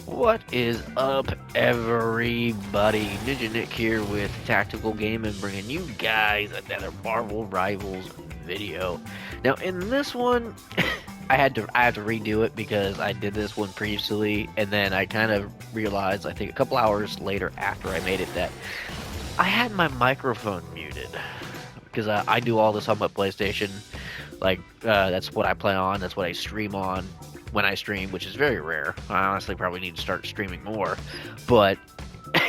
What is up, everybody? Ninja Nick here with Tactical Gaming, bringing you guys another Marvel Rivals video. Now, in this one, I had to redo it because I did this one previously, and then I kind of realized, I think a couple hours later after I made it, that I had my microphone muted because I do all this on my PlayStation. Like, that's what I play on. That's what I stream on when I stream, which is very rare. I honestly probably need to start streaming more. But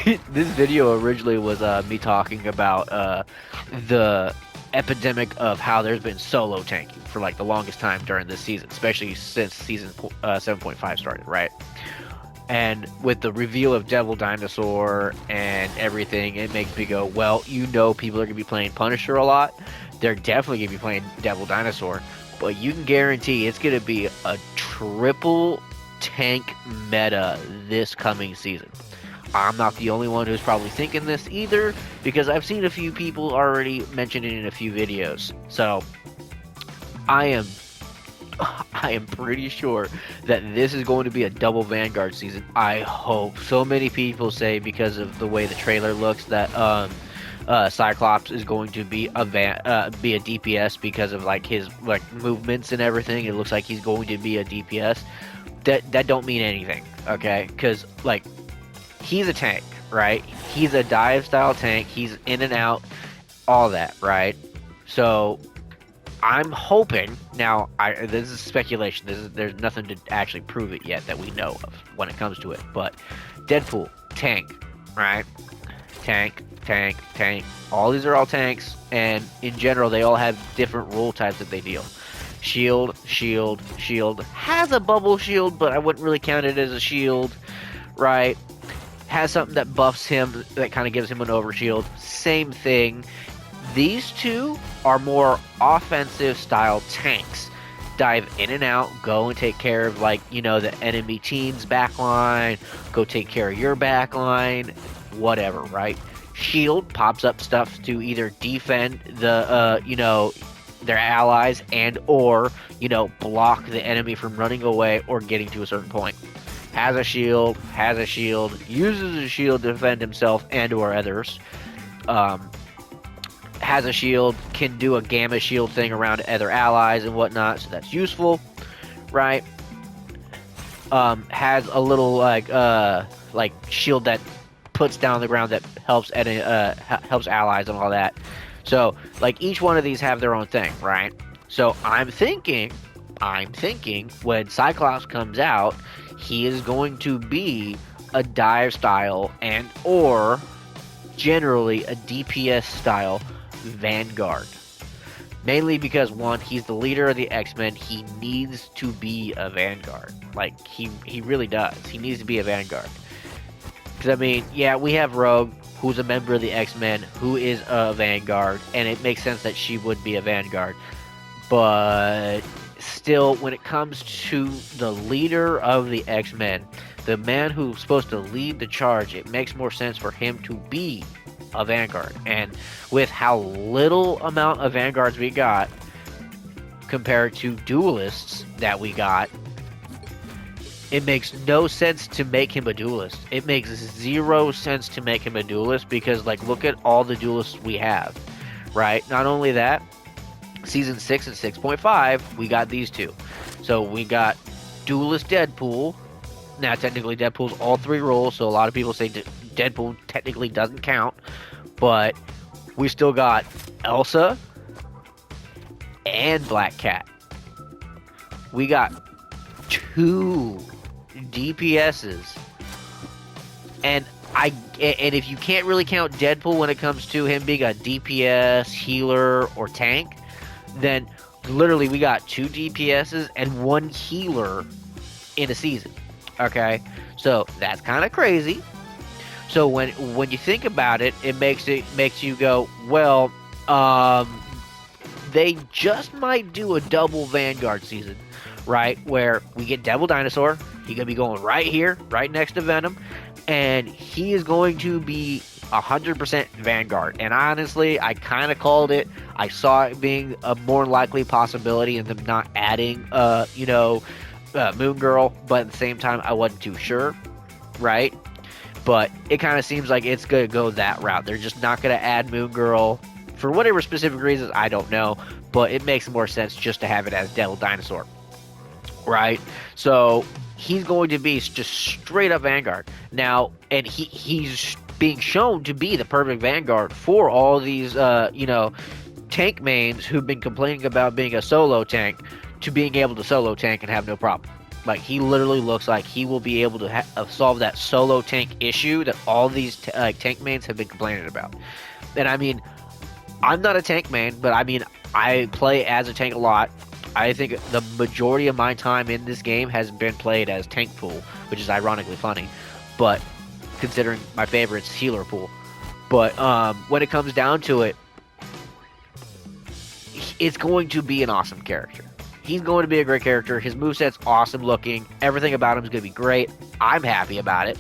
this video originally was me talking about the epidemic of how there's been solo tanking for like the longest time during this season, especially since season 7.5 started, right? And with the reveal of Devil Dinosaur and everything, it makes me go, well, people are going to be playing Punisher a lot. They're definitely going to be playing Devil Dinosaur. But you can guarantee it's going to be a triple tank meta this coming season. I'm not the only one who's probably thinking this either, because I've seen a few people already mention it in a few videos. So I am pretty sure that this is going to be a double Vanguard season. I hope. So many people say, because of the way the trailer looks, that Cyclops is going to be a DPS because of like his like movements and everything. It looks like he's going to be a DPS. That don't mean anything, okay? Because like he's a tank, right? He's a dive style tank. He's in and out, all that, right? So I'm hoping now. This is speculation. There's nothing to actually prove it yet that we know of when it comes to it. But Deadpool, tank, right? Tank. All these are all tanks, and in general, they all have different role types that they deal. Shield. Has a bubble shield, but I wouldn't really count it as a shield, right? Has something that buffs him, that kind of gives him an overshield. Same thing. These two are more offensive style tanks. Dive in and out, go and take care of, like, the enemy team's backline, go take care of your backline, whatever, right? Shield pops up stuff to either defend the their allies and or block the enemy from running away or getting to a certain point. Has a shield, uses a shield to defend himself and or others. Has a shield, can do a gamma shield thing around other allies and whatnot, so that's useful, right? Has a little like shield that puts down on the ground that helps helps allies and all that. So like each one of these have their own thing, right? So I'm thinking when Cyclops comes out, he is going to be a dive style and or generally a DPS style Vanguard. Mainly because, one, he's the leader of the X-Men. He needs to be a Vanguard. Like, he really does. He needs to be a Vanguard. Because, I mean, yeah, we have Rogue, who's a member of the X-Men, who is a Vanguard, and it makes sense that she would be a Vanguard. But still, when it comes to the leader of the X-Men, the man who's supposed to lead the charge, it makes more sense for him to be a Vanguard. And with how little amount of Vanguards we got compared to duelists that we got, it makes no sense to make him a duelist. It makes zero sense to make him a duelist because, like, look at all the duelists we have, right? Not only that, season 6 and 6.5, we got these two. So we got duelist Deadpool. Now, technically, Deadpool's all three roles, so a lot of people say Deadpool technically doesn't count, but we still got Elsa and Black Cat. We got two DPSs, and if you can't really count Deadpool when it comes to him being a DPS, healer, or tank, then literally we got two DPSs and one healer in a season. Okay, so that's kind of crazy. So when you think about it, it makes you go, well, they just might do a double Vanguard season, right? Where we get Devil Dinosaur, he's gonna be going right here, right next to Venom, and he is going to be 100% Vanguard. And honestly, I kind of called it. I saw it being a more likely possibility and them not adding, Moon Girl, but at the same time, I wasn't too sure. right? But it kind of seems like it's going to go that route. They're just not going to add Moon Girl for whatever specific reasons, I don't know. But it makes more sense just to have it as Devil Dinosaur, right? So he's going to be just straight up Vanguard now, and he's being shown to be the perfect Vanguard for all these tank mains who've been complaining about being a solo tank to being able to solo tank and have no problem. Like, he literally looks like he will be able to solve that solo tank issue that all these tank mains have been complaining about. And I mean, I'm not a tank main, but I mean, I play as a tank a lot. I think the majority of my time in this game has been played as tank pool, which is ironically funny, but considering my favorite's healer pool. But when it comes down to it, it's going to be an awesome character. He's going to be a great character. His moveset's awesome looking. Everything about him is going to be great. I'm happy about it.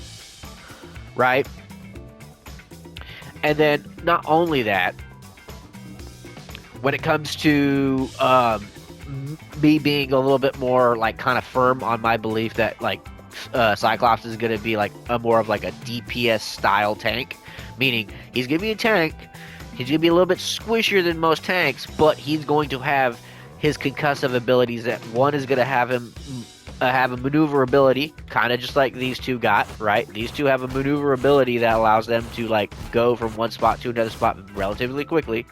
Right? And then, not only that, when it comes to me being a little bit more, like, kind of firm on my belief that, like, Cyclops is going to be, like, more of, like, a DPS style tank, meaning he's going to be a tank, he's going to be a little bit squishier than most tanks, but he's going to have his concussive abilities that one is going to have him have a maneuverability, kind of just like these two got, right? These two have a maneuverability that allows them to, like, go from one spot to another spot relatively quickly,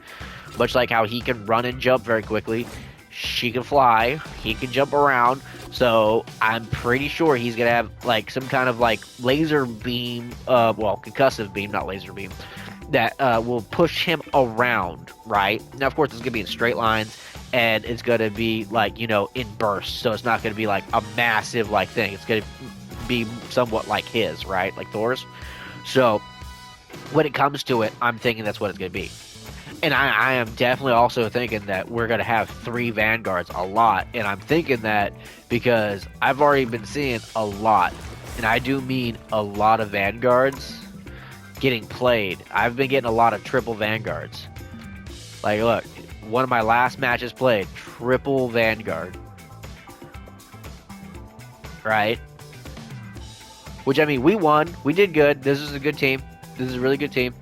much like how he can run and jump very quickly. She can fly, he can jump around, so I'm pretty sure he's going to have, like, some kind of, like, laser beam, concussive beam, not laser beam, that will push him around, right? Now, of course, it's going to be in straight lines, and it's going to be, like, in bursts, so it's not going to be, like, a massive, like, thing. It's going to be somewhat like his, right? Like Thor's. So, when it comes to it, I'm thinking that's what it's going to be. And I am definitely also thinking that we're going to have 3 Vanguards a lot, and I'm thinking that because I've already been seeing a lot, and I do mean a lot of Vanguards getting played. I've been getting a lot of triple Vanguards. Like, look, one of my last matches played, triple Vanguard. Right? Which, I mean, we won. We did good. This is a good team. This is a really good team.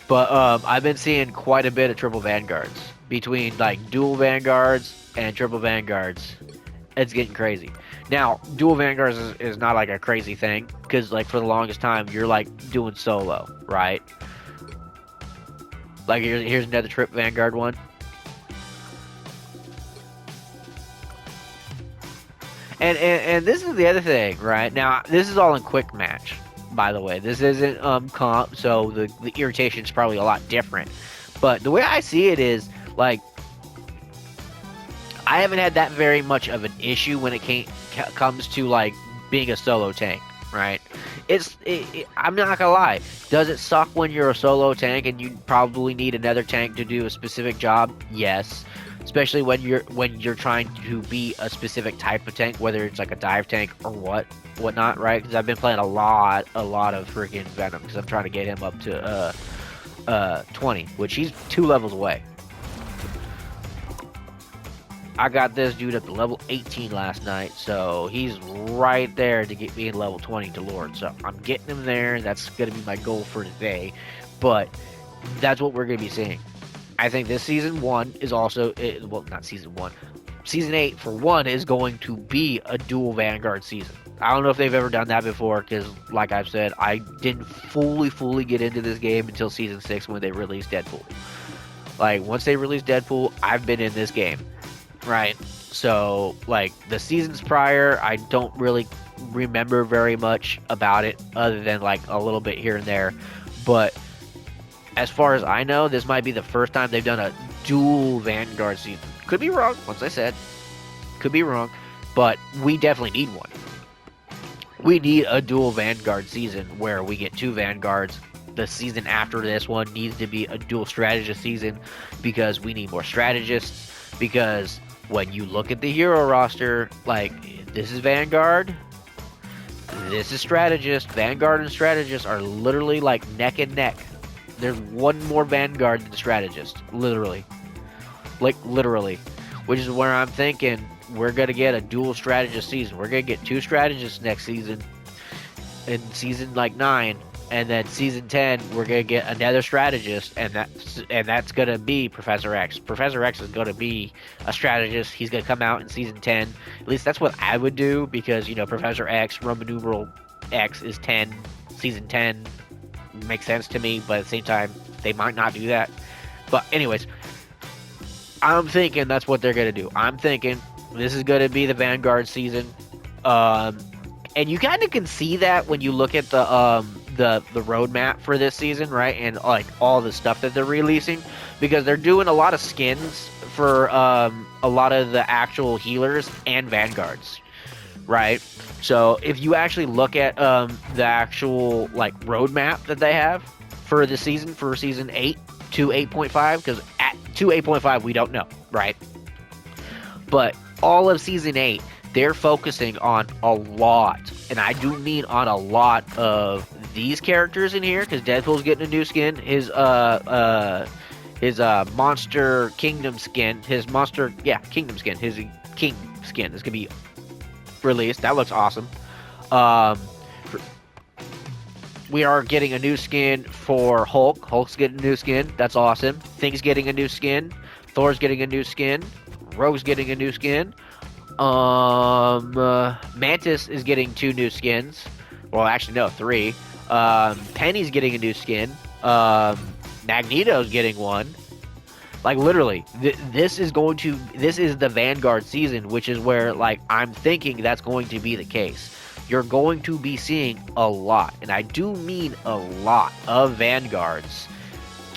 But I've been seeing quite a bit of triple Vanguards. Between, like, dual Vanguards and triple Vanguards. It's getting crazy. Now, dual Vanguards is not, like, a crazy thing. Because, like, for the longest time, you're, like, doing solo, right? Like, here's another trip Vanguard one. And this is the other thing, right? Now, this is all in quick match, by the way. This isn't comp, so the irritation is probably a lot different. But the way I see it is, like, I haven't had that very much of an issue when it comes to, like, being a solo tank, right? I'm not gonna lie. Does it suck when you're a solo tank and you probably need another tank to do a specific job? Yes. Especially when you're trying to be a specific type of tank, whether it's like a dive tank or whatnot, right? Because I've been playing a lot of freaking Venom because I'm trying to get him up to 20, which he's 2 levels away. I got this dude up to level 18 last night, so he's right there to get me in level 20 to Lord. So I'm getting him there. That's going to be my goal for today. But that's what we're going to be seeing. I think this Season 1 is also... well, not Season 1. Season 8, for one, is going to be a dual Vanguard season. I don't know if they've ever done that before, because, like I've said, I didn't fully get into this game until Season 6 when they released Deadpool. Like, once they released Deadpool, I've been in this game. Right, so, like, the seasons prior, I don't really remember very much about it, other than, like, a little bit here and there, but as far as I know, this might be the first time they've done a dual Vanguard season. Could be wrong, once I said, could be wrong, but we definitely need one. We need a dual Vanguard season where we get 2 Vanguards. The season after this one needs to be a dual strategist season, because we need more strategists, because when you look at the hero roster, like, this is Vanguard, this is Strategist. Vanguard and Strategist are literally, like, neck and neck. There's one more Vanguard than Strategist, literally. Like, literally. Which is where I'm thinking we're going to get a dual Strategist season. We're going to get 2 Strategists next season. in season like 9, and then season 10 we're gonna get another strategist, and that's gonna be Professor X. Professor X is gonna be a strategist. He's gonna come out in season 10. At least that's what I would do, because Professor X, Roman numeral X, is 10. Season 10 makes sense to me, but at the same time they might not do that. But anyways, I'm thinking that's what they're gonna do. I'm thinking this is gonna be the Vanguard season. And you kind of can see that when you look at the roadmap for this season, right? And like all the stuff that they're releasing, because they're doing a lot of skins for a lot of the actual healers and Vanguards, right? So if you actually look at the actual like roadmap that they have for the season, for season 8 to 8.5, because to 8.5 we don't know, right? But all of season 8, they're focusing on a lot, and I do mean on a lot of these characters in here, because Deadpool's getting a new skin. His Monster Kingdom skin, his King skin is gonna be released. That looks awesome. We are getting a new skin for Hulk. Hulk's getting a new skin. That's awesome. Thing's getting a new skin. Thor's getting a new skin. Rogue's getting a new skin. Mantis is getting 2 new skins. Well, actually, no, 3. Penny's getting a new skin. Magneto's getting one. Like, literally, this is the Vanguard season, which is where, like, I'm thinking that's going to be the case. You're going to be seeing a lot, and I do mean a lot, of Vanguards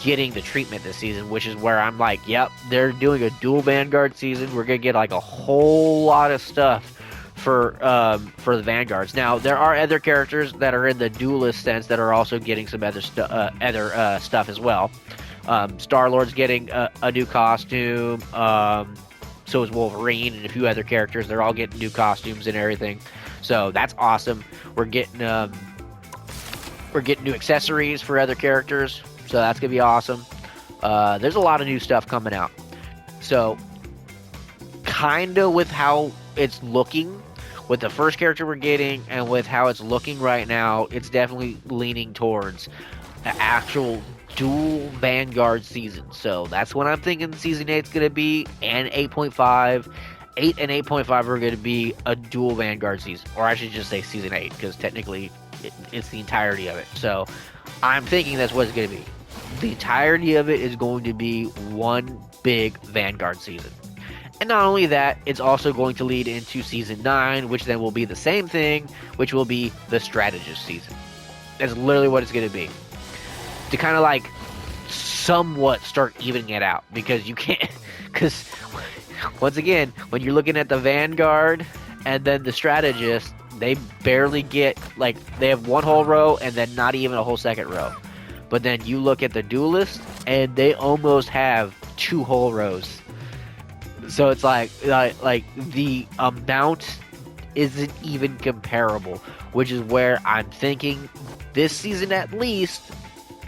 getting the treatment this season, which is where I'm like, yep, they're doing a dual Vanguard season. We're gonna get like a whole lot of stuff for the Vanguards. Now there are other characters that are in the duelist sense that are also getting some other stuff as well. Star-Lord's getting a new costume. So is Wolverine and a few other characters. They're all getting new costumes and everything. So that's awesome. We're getting new accessories for other characters. So that's going to be awesome. There's a lot of new stuff coming out. So, kind of with how it's looking, with the first character we're getting, and with how it's looking right now, it's definitely leaning towards an actual dual Vanguard season. So, that's what I'm thinking Season 8 is going to be, and 8.5. 8 and 8.5 are going to be a dual Vanguard season. Or I should just say Season 8, because technically it's the entirety of it. So, I'm thinking that's what it's going to be. The entirety of it is going to be one big Vanguard season. And not only that, it's also going to lead into Season 9, which then will be the same thing, which will be the Strategist season. That's literally what it's going to be. To kind of like somewhat start evening it out. Because you can't... Because, once again, when you're looking at the Vanguard and then the Strategist, they barely get... Like, they have one whole row and then not even a whole second row. But then you look at the Duelist, and they almost have 2 whole rows. So it's like the amount isn't even comparable, which is where I'm thinking this season at least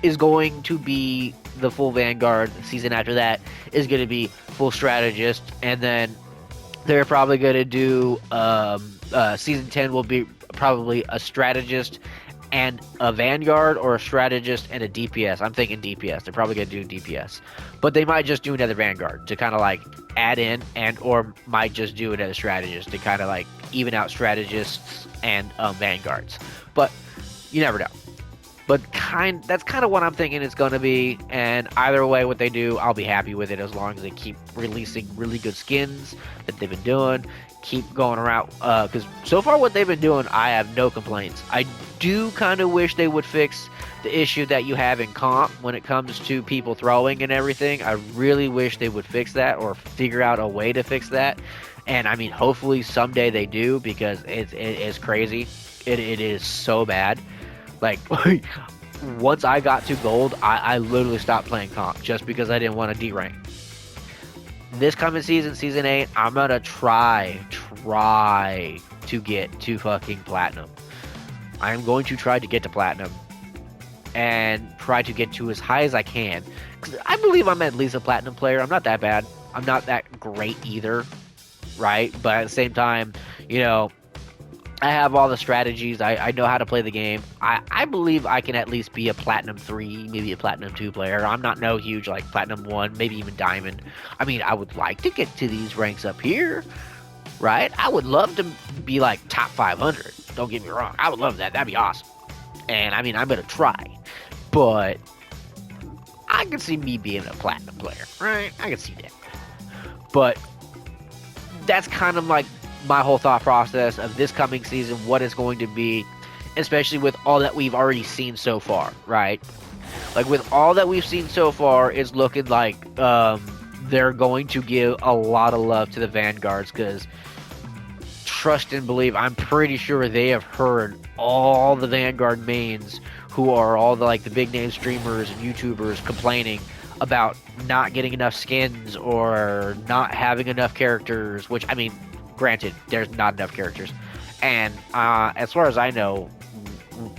is going to be the full Vanguard. The season after that is going to be full Strategist, and then they're probably going to do season 10 will be probably a Strategist and a Vanguard, or a Strategist and a DPS. I'm thinking DPS. They're probably going to do DPS. But they might just do another Vanguard to kind of like add in, and or might just do another Strategist to kind of like even out Strategists and Vanguards. But you never know. But that's kind of what I'm thinking it's going to be. And either way, what they do, I'll be happy with it, as long as they keep releasing really good skins that they've been doing. Keep going around, because so far what they've been doing, I have no complaints. I do kind of wish they would fix the issue that you have in comp when it comes to people throwing and everything. I really wish they would fix that, or figure out a way to fix that. And I mean, hopefully someday they do, because it is crazy. It is so bad. Like, once I got to gold, I literally stopped playing comp just because I didn't want to derank. This coming season, Season 8, I'm gonna try to get to fucking Platinum. I'm going to try to get to Platinum. And try to get to as high as I can. Because I believe I'm at least a Platinum player. I'm not that bad. I'm not that great either. Right? But at the same time, I have all the strategies. I know how to play the game. I believe I can at least be a Platinum 3, maybe a Platinum 2 player. I'm not no huge like Platinum 1, maybe even Diamond. I mean, I would like to get to these ranks up here, right? I would love to be like top 500. Don't get me wrong. I would love that. That'd be awesome. And I mean, I'm going to try. But I can see me being a Platinum player, right? I can see that. But that's kind of like my whole thought process of this coming season, what it's going to be, especially with all that we've already seen so far, right? Like with all that we've seen so far, it's looking like they're going to give a lot of love to the Vanguards because trust and believe, I'm pretty sure they have heard all the Vanguard mains who are all the like the big name streamers and YouTubers complaining about not getting enough skins or not having enough characters, which I mean, granted, there's not enough characters. And as far as I know,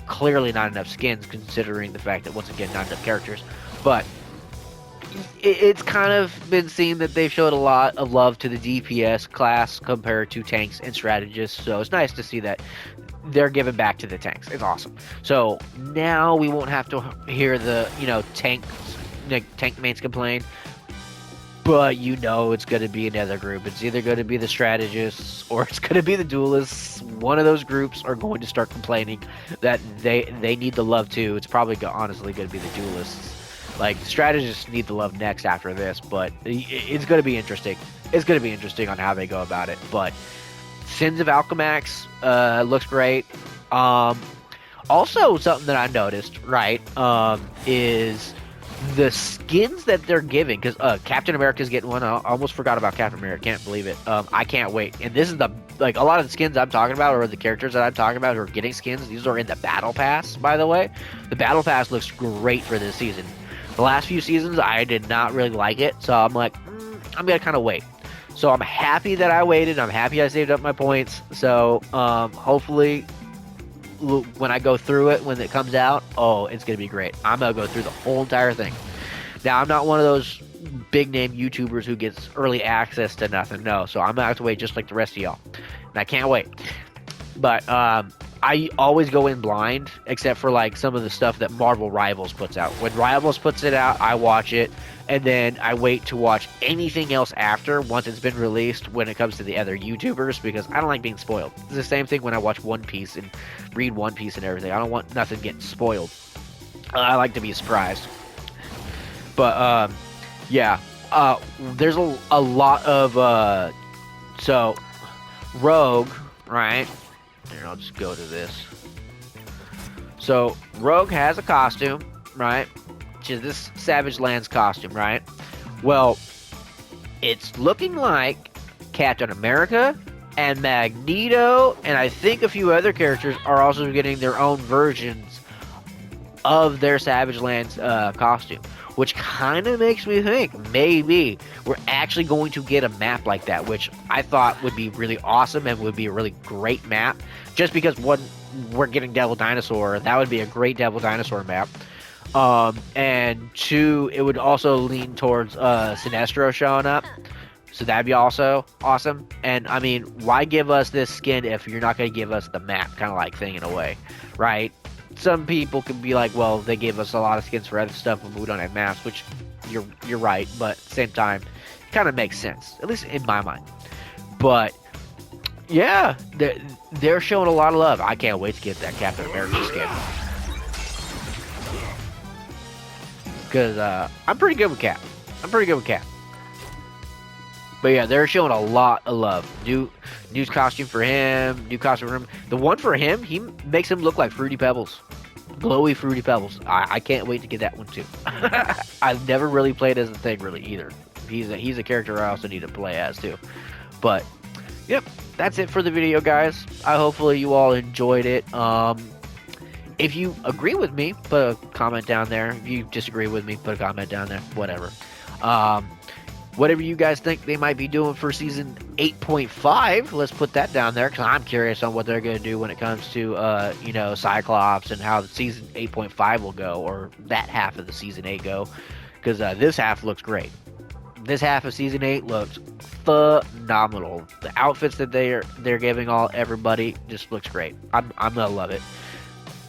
clearly not enough skins considering the fact that, once again, not enough characters. But it's kind of been seen that they've showed a lot of love to the DPS class compared to tanks and strategists. So it's nice to see that they're giving back to the tanks. It's awesome. So now we won't have to hear the, tank mains complain. But it's going to be another group. It's either going to be the strategists or it's going to be the duelists. One of those groups are going to start complaining that they need the love too. It's probably honestly going to be the duelists. Like, strategists need the love next after this, but it's going to be interesting. It's going to be interesting on how they go about it. But Sins of Alchemax looks great. Also, something that I noticed, right, is the skins that they're giving, because Captain America's getting one. I almost forgot about Captain America. Can't believe it. I can't wait. And this is a lot of the skins I'm talking about, or the characters that I'm talking about who are getting skins, these are in the Battle Pass, by the way. The Battle Pass looks great for this season. The last few seasons, I did not really like it, so I'm like, I'm going to kind of wait. So I'm happy that I waited. I'm happy I saved up my points. So hopefully when I go through it, when it comes out, it's going to be great. I'm going to go through the whole entire thing. Now, I'm not one of those big name YouTubers who gets early access to nothing. No, so I'm going to have to wait just like the rest of y'all. And I can't wait. But I always go in blind, except for like some of the stuff that Marvel Rivals puts out. When Rivals puts it out, I watch it, and then I wait to watch anything else after once it's been released when it comes to the other YouTubers, because I don't like being spoiled. It's the same thing when I watch One Piece and read One Piece and everything. I don't want nothing getting spoiled. I like to be surprised. But yeah, there's a lot of so Rogue, right? Here, I'll just go to this. So Rogue has a costume, right? Which is this Savage Lands costume, right? Well, it's looking like Captain America and Magneto, and I think a few other characters are also getting their own versions of their Savage Lands costume, which kind of makes me think maybe we're actually going to get a map like that, which I thought would be really awesome and would be a really great map. Just because, one, we're getting Devil Dinosaur, that would be a great Devil Dinosaur map. And two, it would also lean towards Sinestro showing up. So that'd be also awesome. And I mean, why give us this skin if you're not going to give us the map kind of like thing in a way, right? Some people could be like, well, they gave us a lot of skins for other stuff when we don't have maps, which you're right, but at the same time, it kind of makes sense, at least in my mind. But yeah, they're showing a lot of love. I can't wait to get that Captain America skin, because I'm pretty good with Cap. But yeah, they're showing a lot of love. New costume for him. The one for him, he makes him look like Fruity Pebbles. Glowy Fruity Pebbles. I can't wait to get that one too. I've never really played as a thing really either. He's a character I also need to play as too. But yep, that's it for the video, guys. Hopefully you all enjoyed it. If you agree with me, put a comment down there. If you disagree with me, put a comment down there. Whatever. Whatever you guys think they might be doing for season 8.5, let's put that down there, because I'm curious on what they're going to do when it comes to, Cyclops and how the season 8.5 will go, or that half of the season 8 go, because this half looks great. this half of season 8 looks phenomenal. The outfits that they're giving everybody just looks great. I'm gonna love it.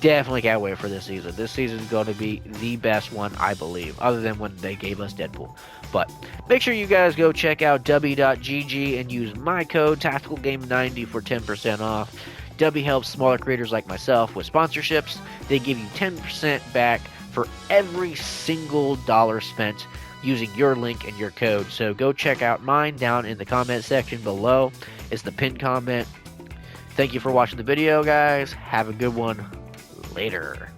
Definitely can't wait for this season. This season is going to be the best one, I believe, other than when they gave us Deadpool. But make sure you guys go check out w.gg and use my code TacticalGame90 for 10% off. W helps smaller creators like myself with sponsorships. They give you 10% back for every single dollar spent using your link and your code. So go check out mine down in the comment section below. It's the pinned comment. Thank you for watching the video, guys. Have a good one. Later.